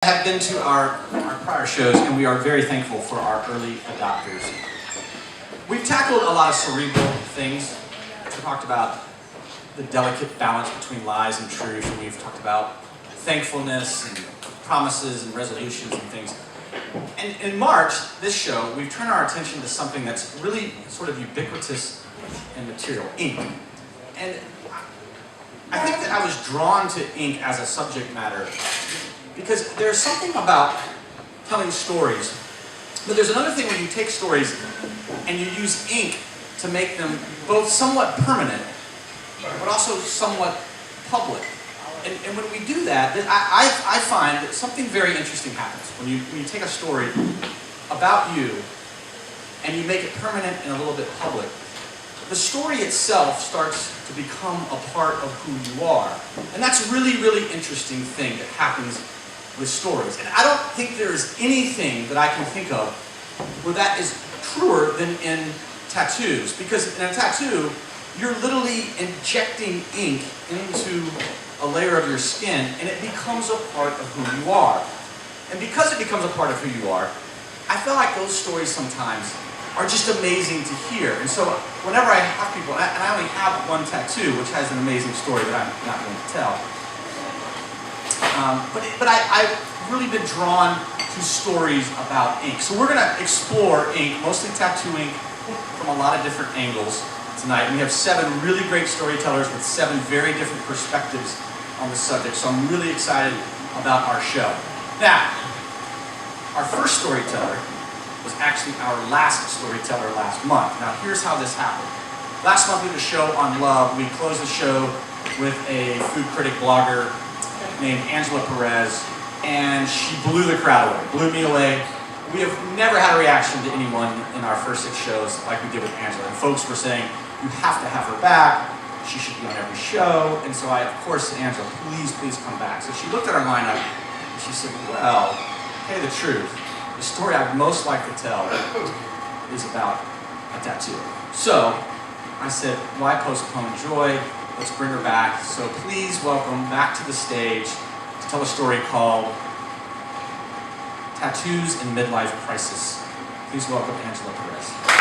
Have been to our prior shows, and we are very thankful for our early adopters. We've tackled a lot of cerebral things. We've talked about the delicate balance between lies and truth, and we've talked about thankfulness and promises and resolutions and things. And in March, this show, we've turned our attention to something that's really sort of ubiquitous in material, ink. And I think that I was drawn to ink as a subject matter because there's something about telling stories, but there's another thing when you take stories and you use ink to make them both somewhat permanent, but also somewhat public. And when we do that, I find that something very interesting happens. When you take a story about you and you make it permanent and a little bit public, the story itself starts to become a part of who you are. And that's a really, really interesting thing that happens with stories. And I don't think there's anything that I can think of where that is truer than in tattoos. Because in a tattoo, you're literally injecting ink into a layer of your skin, and it becomes a part of who you are. And because it becomes a part of who you are, I feel like those stories sometimes are just amazing to hear. And so whenever I have people, and I only have one tattoo, which has an amazing story that I'm not going to tell, but I've really been drawn to stories about ink. So we're going to explore ink, mostly tattoo ink, from a lot of different angles tonight. And we have 7 really great storytellers with 7 very different perspectives on the subject. So I'm really excited about our show. Now, our first storyteller was actually our last storyteller last month. Now here's how this happened. Last month we did a show on love. We closed the show with a food critic blogger named Angela Perez, and she blew the crowd away, blew me away. We have never had a reaction to anyone in our first 6 shows like we did with Angela. And folks were saying, you have to have her back. She should be on every show. And so I, of course, said, Angela, please come back. So she looked at our lineup and she said, well, tell you the truth, the story I'd most like to tell is about a tattoo. So I said, why postpone joy? Let's bring her back. So please welcome back to the stage to tell a story called Tattoos in Midlife Crisis. Please welcome Angela Perez.